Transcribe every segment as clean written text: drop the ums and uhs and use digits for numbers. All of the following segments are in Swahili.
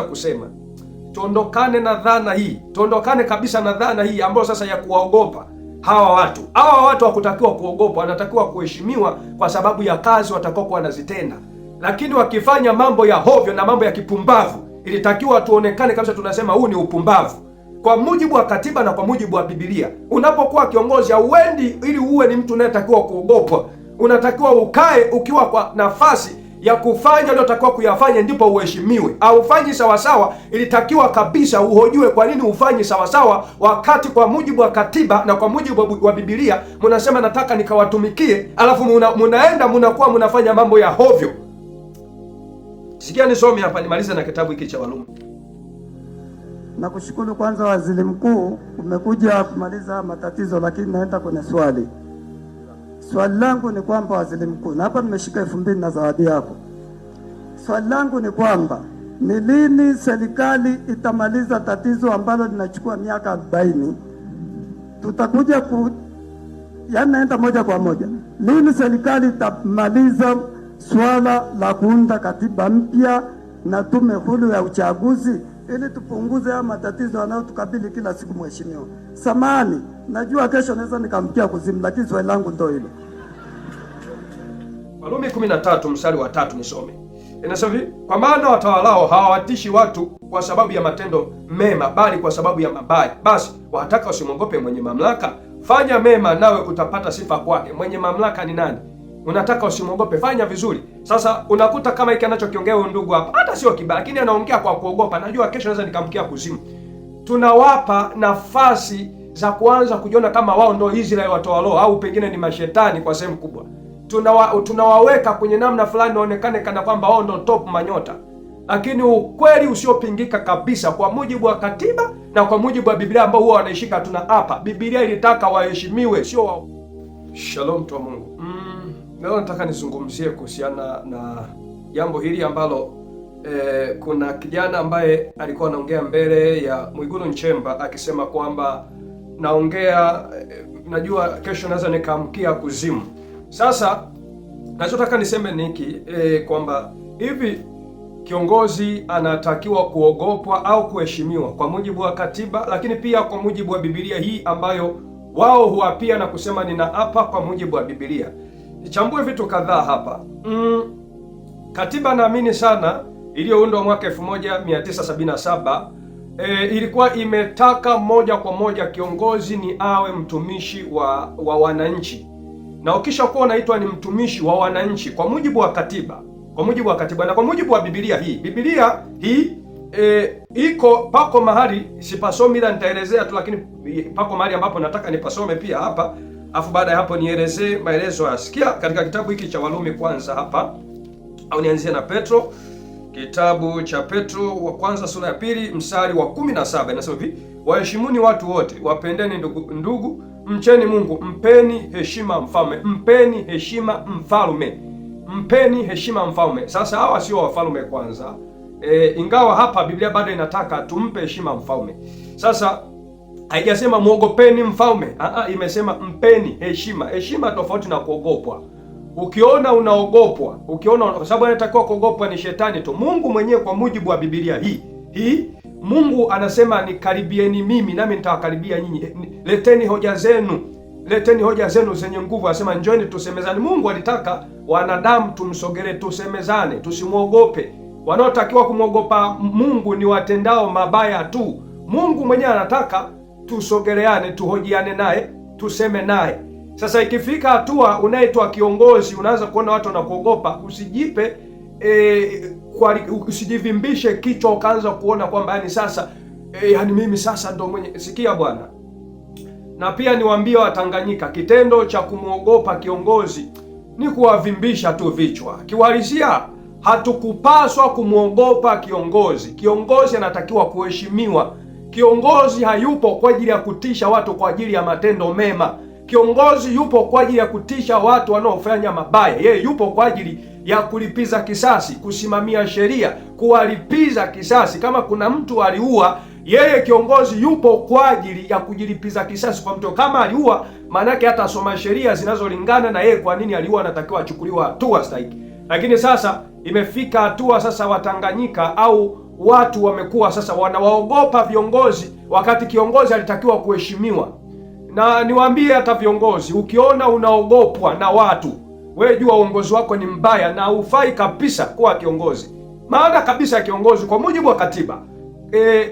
kusema tuondokane na dhana hii, tuondokane kabisa na dhana hii ambayo sasa ya kuwaogopa hawa watu. Hawa watu hawakutakiwa kuogopwa, wanatakiwa kuheshimiwa kwa sababu ya kazi watakaokuwa wanazitenda. Lakini wakifanya mambo ya hovyo na mambo ya kipumbavu, ilitakiwa tuonekane kabisa tunasema huu ni upumbavu. Kwa mujibu wa katiba na kwa mujibu wa Biblia, unapokuwa kiongozi hauendi ili uwe ni mtu unayetakiwa kuogopwa. Unatakiwa ukae ukiwa kwa nafasi ya kufanya uliotakiwa kuyafanya, ndipo uheshimiwe. Haufanyi sawasawa, ilitakiwa kabisa uhojiwe kwa nini ufanyi sawasawa, wakati kwa mujibu wa katiba na kwa mujibu wa Biblia mnasema nataka nikawatumikie, alafu munaenda mnakuwa mnafanya mambo ya hovyo. Sikia nisome hapa nimalize na kitabu hiki cha Warumi. Nakushukuru kwanza Waziri Mkuu, umekuja kumaliza matatizo, lakini naenda kwenye swali. Swali langu ni kwamba Waziri Mkuu, na hapa nimeshika 2000 na zawadi yako. Swali langu ni kwamba ni lini serikali itamaliza tatizo ambalo linachukua miaka 40? Tutakuja yaani naenda moja kwa moja. Lini serikali itamaliza swala la kuunda katiba mpya na tume huru ya uchaguzi ili tupunguze haya matatizo yanayotukabili kila siku? Mheshimiwa, samahani, najua kesho naweza nikamkia kuzimu, lakini swali langu ndio hilo. Warumi 13 mstari wa 3 nisome. Inasema hivi, kwa maana watawalao hawawatishi watu kwa sababu ya matendo mema, bali kwa sababu ya mabaya. Basi wataka usimwogope mwenye mamlaka, fanya mema nawe utapata sifa kwake. Mwenye mamlaka ni nani? Unataka usimwogope, fanya vizuri. Sasa unakuta kama hiki anachokiongea huyu ndugu hapa, hata sio kibaya, lakini anaongea kwa kuogopa. Najua kesho naweza nikamkia kuzimu. Tunawapa nafasi za kuanza kujiona kama wao ndio Israeli watawalo, au pengine ni mashetani kwa sehemu kubwa. Tunawaweka kwenye namna fulani waonekane kana kwamba wao ndio top manyota. Lakini ukweli usiopingika kabisa kwa mujibu wa katiba na kwa mujibu wa Biblia ambao huwa wanaishika tuna hapa. Biblia ilitaka waheshimiwe, sio wao. Shalom tu wa Mungu. Leo nataka nizungumzie kuhusiana na jambo hili ambalo kuna kijana ambaye alikuwa anaongea mbele ya Mwigulu Nchemba akisema kwamba najua kesho naweza nikamkia kuzimu. Sasa nachotaka niseme ni hiki kwamba hivi kiongozi anatakiwa kuogopwa au kuheshimiwa kwa mujibu wa katiba, lakini pia kwa mujibu wa Biblia hii ambayo wao huapia na kusema ninaapa kwa mujibu wa Biblia. Nichambue vitu kadhaa hapa. Katiba naamini sana iliyoundwa mwaka 1977 ilikuwa imetaka moja kwa moja kiongozi ni awe mtumishi wa wananchi. Na ukisha kuwa unaitwa ni mtumishi wa wananchi kwa mujibu wa katiba, kwa mujibu wa katiba na kwa mujibu wa Biblia hii pako mahali sipasome, ila nitaelezea tu, lakini pako mahali ambapo nataka nipasome pia hapa, afu baada ya hapo nielezee maelezo ya sikia katika kitabu hiki cha Warumi kwanza hapa, au nianzie na Petro, kitabu cha Petro wa kwanza sura ya 2 mstari wa 17. Inasema hivi, waheshimuni watu wote, wapendeni ndugu, mcheni Mungu, mpeni heshima mfalme, mpeni heshima mfalme, mpeni heshima mfalme. Sasa hawa sio wafalme kwanza, ingawa hapa Biblia bado inataka tumpe heshima mfalme. Sasa haijasema muogopeni mfalme, imesema mpeni heshima. Heshima tofauti na kuogopwa. Ukiona unaogopwa, kwa sababu anatakiwa kuogopwa ni shetani tu. Mungu mwenyewe kwa mujibu wa Biblia hii Mungu anasema nikaribieni mimi nami nitawakaribia nyinyi. Leteni hoja zenu zenye nguvu. Anasema njooni tusemezane. Mungu alitaka wanadamu tumsogelee, tusemezane, tusimwogope. Wanaotakiwa kumwogopa Mungu ni watendao mabaya tu. Mungu mwenyewe anataka tusogeleane, tuhojiane naye, tuseme naye. Sasa ikifika hatua unaitwa kiongozi, unaanza kuona watu wanakuogopa, usijipe usijivimbishe kichwa ukaanza kuona kwamba yani sasa yani mimi sasa ndo mwenye. Sikia bwana, na pia niwaambie Watanganyika, kitendo cha kumwogopa kiongozi ni kuwavimbisha tu vichwa. Kiuhalisia hatukupaswa kumwogopa kiongozi. Kiongozi anatakiwa kuheshimiwa. Kiongozi hayupo kwa ajili ya kutisha watu kwa ajili ya matendo mema. Kiongozi yupo kwa ajili ya kutisha watu wanaofanya mabaya. Yeye yupo kwa ajili ya kulipiza kisasi, kusimamia sheria, kuwalipiza kisasi. Kama kuna mtu aliua, yeye kiongozi yupo kwa ajili ya kujilipiza kisasi kwa mtu. Kama aliua, maana yake hata asoma sheria zinazolingana na yeye kwa nini aliua, anatakiwa achukuliwa hatua stahiki. Lakini sasa imefika hatua sasa Watanganyika au watu wamekuwa sasa wanawaogopa viongozi, wakati kiongozi alitakiwa kuheshimiwa. Na niwaambie hata viongozi, ukiona unaogopwa na watu, wewe jua uongozi wako ni mbaya na hufai kabisa kuwa kiongozi. Maana kabisa ya kiongozi kwa mujibu wa katiba,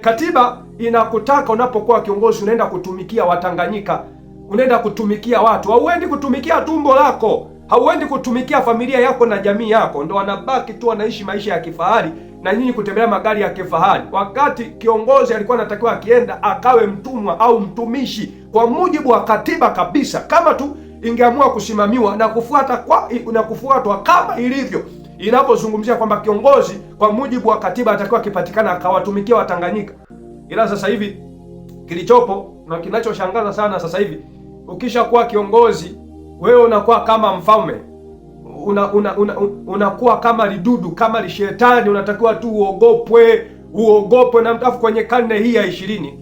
katiba inakutaka unapokuwa kiongozi unaenda kutumikia Watanganyika, unaenda kutumikia watu, hauendi kutumikia tumbo lako, hauendi kutumikia familia yako na jamii yako. Ndo wanabaki tu wanaishi maisha ya kifahari na nyinyi kutembelea magari ya kifahari, wakati kiongozi alikuwa anatakiwa akienda akawe mtumwa au mtumishi kwa mujibu wa katiba kabisa, kama tu ingeamua kusimamiwa na kufuatwa kama ilivyo inapozungumzia kwamba kiongozi kwa mujibu wa katiba atakiwa akipatikana akawatumikia Watanganyika. Ila sasa hivi kilichopo na kinachoshangaza sana sasa hivi, ukishakuwa kiongozi wewe unakuwa kama mfalme, unakuwa kama lidudu, kama lishetani, unatakiwa tu uogopwe na mtafu. Kwenye karne hii ya 20,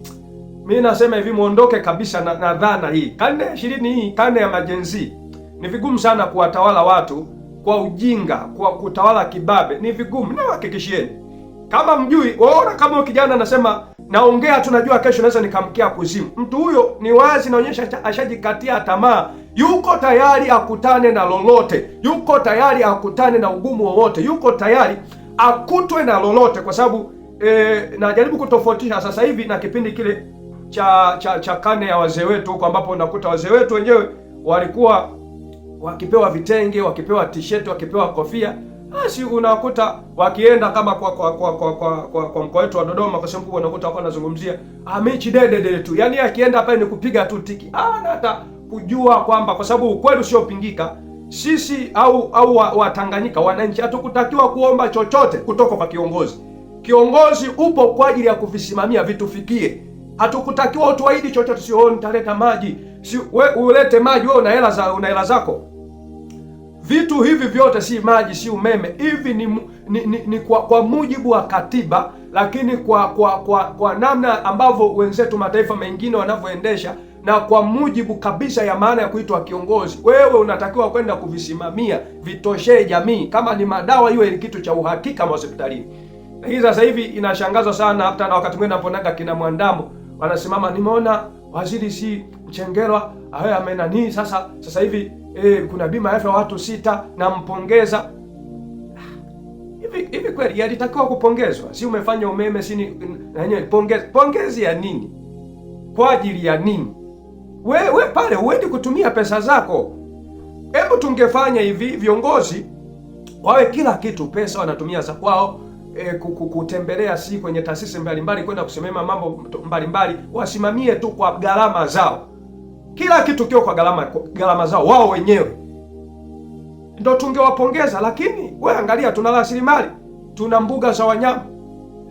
mimi nasema hivi, muondoke kabisa na dhana hii. Karne ya 20 hii, karne ya majenzi, ni vigumu sana kuwatawala watu kwa ujinga, kwa kutawala kibabe, ni vigumu. Nawahakikishieni, kama mjui, waona kama kijana anasema naongea tunajua kesho naweza nikamkia kuzimu, mtu huyo ni wazi naonyesha ashajikatia tamaa. Yuko tayari akutane na lolote, yuko tayari akutane na ugumu wowote, yuko tayari akutwe na lolote, kwa sababu najaribu kutofautisha sasa hivi na kipindi kile cha karne ya wazee wetu huko, ambapo unakuta wazee wetu wenyewe walikuwa wakipewa vitenge, wakipewa t-shirt, wakipewa kofia, basi unakuta wakienda kama kwa mkoa wetu wa Dodoma, kwa sababu unakuta wako wanazungumzia mechi dede tu, yani akienda pale ni kupiga tu tiki, na hata kujua kwamba, kwa sababu ukweli usiopingika, sisi au Watanganyika wananchi hatukutakiwa kuomba chochote kutoka kwa kiongozi. Kiongozi upo kwa ajili ya kuvisimamia vitufikie. Hatukutakiwa utuahidi chochote, sio nitaleta maji, si ulete maji, wewe una hela zako. Vitu hivi vyote si maji, si umeme, hivi ni kwa mujibu wa katiba, lakini kwa namna ambavyo wenzetu mataifa mengine wanavyoendesha, na kwa mujibu kabisa ya maana ya kuitwa kiongozi. Wewe unatakiwa kwenda kuvisimamia, vitoshee jamii. Kama ni madawa, iwe ni kitu cha uhakika hospitalini. Lakini sasa hivi inashangaza sana, hata na wakati mwingine naponaga kina Mwandambo wanasimama, nimeona waziri si Mchengerwa amenani sasa hivi kuna bima ya afya watu 6, nampongeza. Hivi kweli yalitakiwa kupongezwa? Si umefanya umeme, si nanyewe pongezi ya nini? Kwa ajili ya nini? Wewe pale uendi kutumia pesa zako. Hebu tungefanya hivi, viongozi wawe kila kitu pesa wanatumia za kwao, kutembelea si kwenye taasisi mbalimbali, kwenda kusimamia mambo mbalimbali, wasimamie tu kwa gharama zao. Kila kitu kio kwa gharama zao wao wenyewe, ndio tungewapongeza. Lakini wewe angalia, tuna rasilimali, tuna mbuga za wanyama,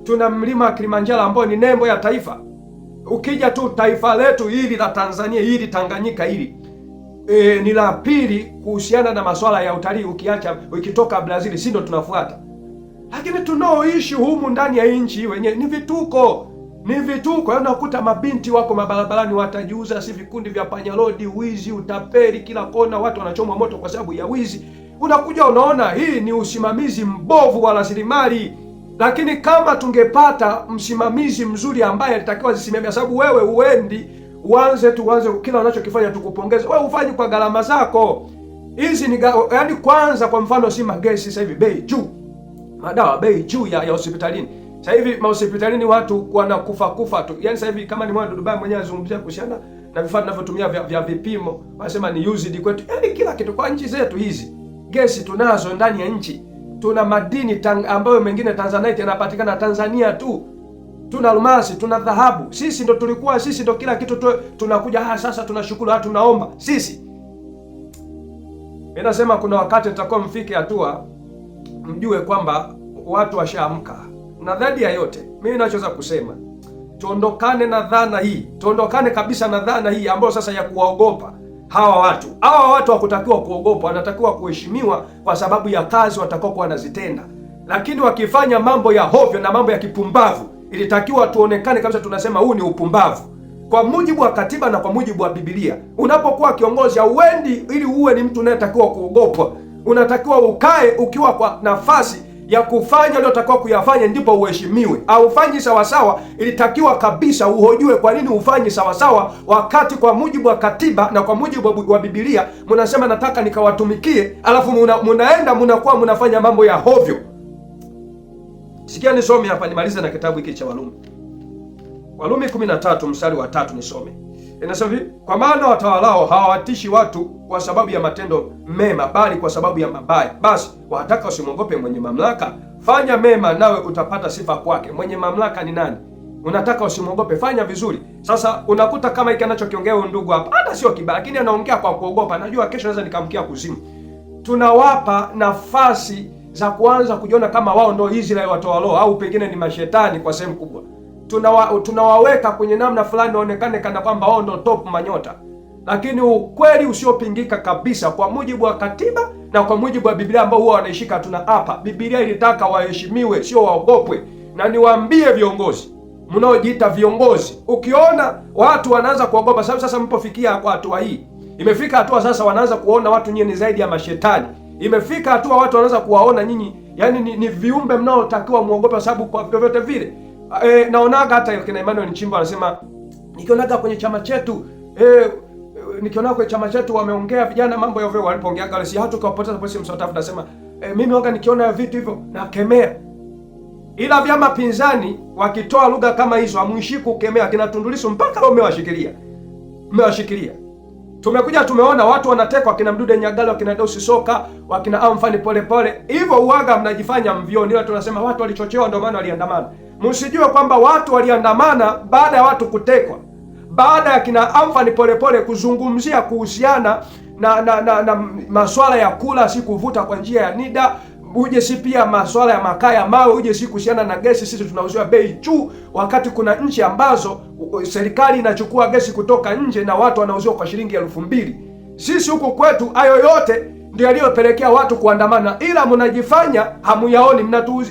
tuna mlima Kilimanjaro ambao ni nembo ya taifa. Ukija tu taifa letu hili la Tanzania, hili Tanganyika hili ni la pili kuhusiana na masuala ya utalii, ukitoka Brazil, si ndio tunafuata. Lakini tunaoishi humu ndani ya nchi wenyewe ni vituko. Unakuta mabinti wako mabarabarani watajiuza, si vikundi vya panyarodi, wizi, utapeli kila kona, watu wanachomwa moto kwa sababu ya wizi. Unakuja unaona hii ni usimamizi mbovu wa rasilimali. Lakini kama tungepata msimamizi mzuri ambaye alitakiwa zisimamia, sababu wewe uendi uanze kila unachokifanya tukupongeze. Wewe ufanyi kwa gharama zako. Hizi ni yaani, kwanza kwa mfano si magesi sasa hivi bei juu, madawa bei juu ya hospitalini. Sasa hivi hospitalini watu wanakufa tu. Yaani sasa hivi kama ni mwana Dubai mwenyewe azungumzia kuhusiana na vifaa tunavyotumia vya vipimo, wanasema ni used kwetu. Yaani kila kitu kwa nchi zetu hizi. Gesi tunazo ndani ya nchi. Tuna madini ambayo mengine Tanzanite yanapatikana Tanzania tu. Tuna almasi, tuna dhahabu. Sisi ndo kila kitu tunakuja sasa tunashukuru, tunaomba. Sisi. Mimi nasema kuna wakati tutakuwa mfike hatua mjue kwamba watu washaamka. Na zaidi ya yote, mimi ninachoweza kusema, tuondokane na dhana hii. Tuondokane kabisa na dhana hii ambayo sasa ya kuwaogopa hawa watu. Hawa watu hawakutakiwa kuogopa, wanatakiwa kuheshimiwa kwa sababu ya kazi watakokuwa wanazitenda. Lakini wakifanya mambo ya hovyo na mambo ya kipumbavu, ilitakiwa tuonekane kabisa tunasema huu ni upumbavu. Kwa mujibu wa katiba na kwa mujibu wa Biblia, unapokuwa kiongozi hauendi ili uwe ni mtu unayetakiwa kuogopwa. Unatakiwa ukae ukiwa kwa nafasi ya kufanya uliotakiwa kuyafanya ndipo uheshimiwe. Haufanyi sawasawa, ilitakiwa kabisa uhojiwe kwa nini ufanyi sawasawa, wakati kwa mujibu wa katiba na kwa mujibu wa Biblia mnasema nataka nikawatumikie, alafu munaenda mnakuwa mnafanya mambo ya hovyo. Sikia nisome hapa nimalize na kitabu hiki cha Warumi. Warumi 13 mstari wa 3 nisome. Inasema hivi, kwa maana watawalao hawawatishi watu kwa sababu ya matendo mema, bali kwa sababu ya mabaya. Basi wataka usimwogope mwenye mamlaka, fanya mema nawe utapata sifa kwake. Mwenye mamlaka ni nani? Unataka usimwogope, fanya vizuri. Sasa unakuta kama hiki anachokiongea huyu ndugu hapa, hata sio kibaya, lakini anaongea kwa kuogopa. Najua kesho naweza nikamkia kuzimu. Tunawapa nafasi za kuanza kujiona kama wao ndio Israeli watawalao, au pengine ni mashetani kwa sehemu kubwa. Tunawaweka kwenye namna fulani waonekane kana kwamba wao ndio top manyota, lakini ukweli usiopingika kabisa kwa mujibu wa katiba na kwa mujibu wa Biblia ambao huwa wanaishika hapa, Biblia ilitaka waheshimiwe, sio waogopwe. Na niwaambie viongozi mnaojiita viongozi, ukiona watu wanaanza kuogopa, sababu sasa mpofikia kwa hatua hii, imefika hatua sasa wanaanza kuona watu nyinyi ni zaidi ya mashetani. Imefika hatua watu wanaanza kuwaona nyinyi yani ni viumbe mnaotakiwa muogope, kwa sababu kwa vyovyote vile naonaga hata kina Emmanuel Nchimba anasema nikionaga kwenye chama chetu nikiona kwenye chama chetu wameongea vijana mambo ya ovyo, walipoongea gale si hatu kuwapoteza polisi msotafu, nasema mimi waga nikiona vitu hivyo nakemea. Ila vyama pinzani wakitoa lugha kama hizo hamuishi kukemea. Kina Tundu Lissu mpaka leo mmewashikilia. Tumekuja tumeona watu wanatekwa, kina Mdude Nyagali, wakina Deusi Soka, wakina Amfani Polepole. Hivyo uwaga mnajifanya mvioni, ila tunasema watu walichochewa ndio maana waliandamana. Msijue kwamba watu waliandamana baada ya watu kutekwa, baada ya kina Amfani Polepole kuzungumzia kuhusiana na masuala ya kula si kuvuta kwa njia ya NIDA, uje si pia masuala ya makaa ya mawe, uje si kuhusiana na gesi sisi tunauziwa bei juu, wakati kuna nchi ambazo serikali inachukua gesi kutoka nje na watu wanauziwa kwa shilingi 2,000. Sisi huku kwetu hayo yote ndio yaliyopelekea watu kuandamana, ila mnajifanya hamuyaoni.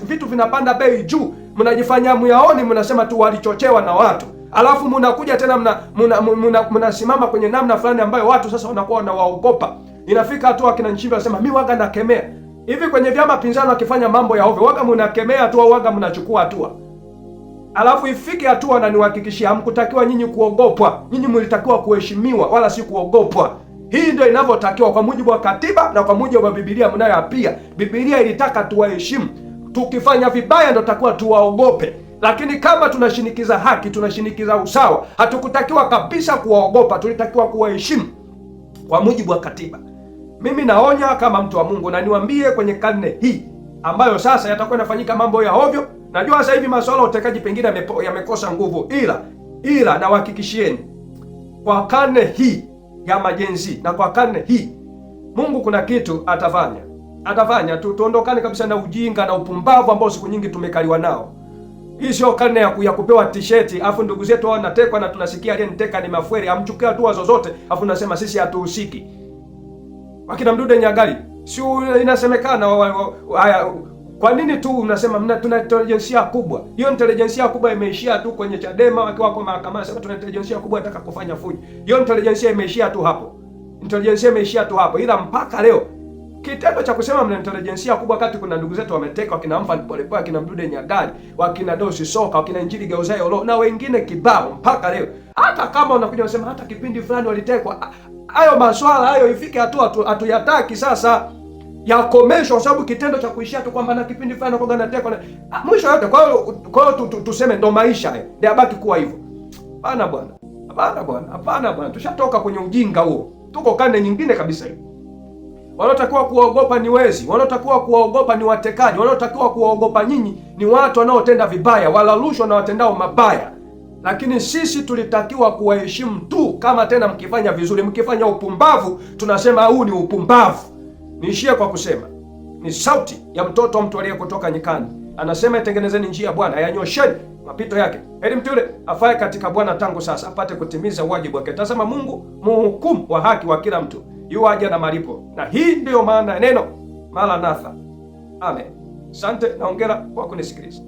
Vitu vinapanda bei juu, mnajifanya hamuyaoni, mnasema tu walichochewa na watu, alafu mnakuja tena mnasimama kwenye namna fulani ambayo watu sasa wanakuwa wanawaogopa. Inafika hatua kina Nchimbi anasema mimi waga nakemea. Hivi kwenye vyama pinzani wakifanya mambo ya ovyo, waga mnakemea tu au waga mnachukua hatua? Alafu ifike hatua na niwahakikishia hamkutakiwa nyinyi kuogopwa. Nyinyi mlitakiwa kuheshimiwa wala si kuogopwa. Hii ndio inavyotakiwa kwa mujibu wa katiba na kwa mujibu wa Biblia mnayoapia. Biblia ilitaka tuwaheshimu. Tukifanya vibaya ndio tutakuwa tuwaogope. Lakini kama tunashinikiza haki, tunashinikiza usawa, hatukutakiwa kabisa kuwaogopa, tulitakiwa kuwaheshimu kwa mujibu wa katiba. Mimi naonya kama mtu wa Mungu, na niwaambie kwenye karne hii ambayo sasa yatakuwa yanafanyika mambo ya hovyo. Najua sasa hivi masuala ya utekaji pengine yamekosa nguvu, ila nawahakikishieni kwa karne hii ya majenzi na kwa karne hii Mungu kuna kitu atafanya. Tuondokane kabisa na ujinga na upumbavu ambao siku nyingi tumekaliwa nao. Hii sio karne ya kupewa t-shirt afu ndugu zetu wao wanatekwa na tunasikia aliyeniteka ni Mafwele, amchukia hatua zozote afu nasema sisi hatuhusiki. Wakina Mdude Nyagali, si inasemekana haya, kwa nini tu unasema tuna intelijensia kubwa? Hiyo intelijensia kubwa imeishia tu kwenye Chadema wakiwa kwa mahakamani, sema tuna intelijensia kubwa nataka kufanya fujo. Hiyo intelijensia imeishia tu hapo. Ila mpaka leo kitendo cha kusema mna intelijensia kubwa wakati kuna ndugu zetu wameteka, wakina Amfani Polepole, wakina Mdude Nyagali, wakina Deusi Soka, wakina Injili Geuzayo na wengine kibao, mpaka leo. Hata kama unakuja unasema hata kipindi fulani walitekwa, hayo maswala hayo ifike hatua hatuyataki sasa, yakomeshwa, kwa sababu kitendo cha kuishia tu kwamba na kipindi fulani kwa natekwa mwisho yote. Kwa hiyo tuseme ndo maisha ndio yabaki kuwa hivyo? Hapana bwana, tushatoka kwenye ujinga huo, tuko karne nyingine kabisa hiyo. Wanaotakiwa kuogopa ni wezi, wanaotakiwa kuogopa ni watekaji, wanaotakiwa kuogopa nyinyi ni watu wanaotenda vibaya, wala rushwa na watendao mabaya. Lakini sisi tulitakiwa kuwaheshimu tu, kama tena mkifanya vizuri. Mkifanya upumbavu tunasema huu ni upumbavu. Niishie kwa kusema ni sauti ya mtoto wa mtu aliyekutoka nyikani, anasema itengenezeni njia ya Bwana, yanyosheni mapito yake. Heri mtu yule afaye katika Bwana tangu sasa, apate kutimiza wajibu wake. Tazama Mungu mhukumu wa haki wa kila mtu yuaja na malipo. Na hii ndiyo maana ya neno Maranatha. Amen. Asante na hongera kwa kunisikiliza.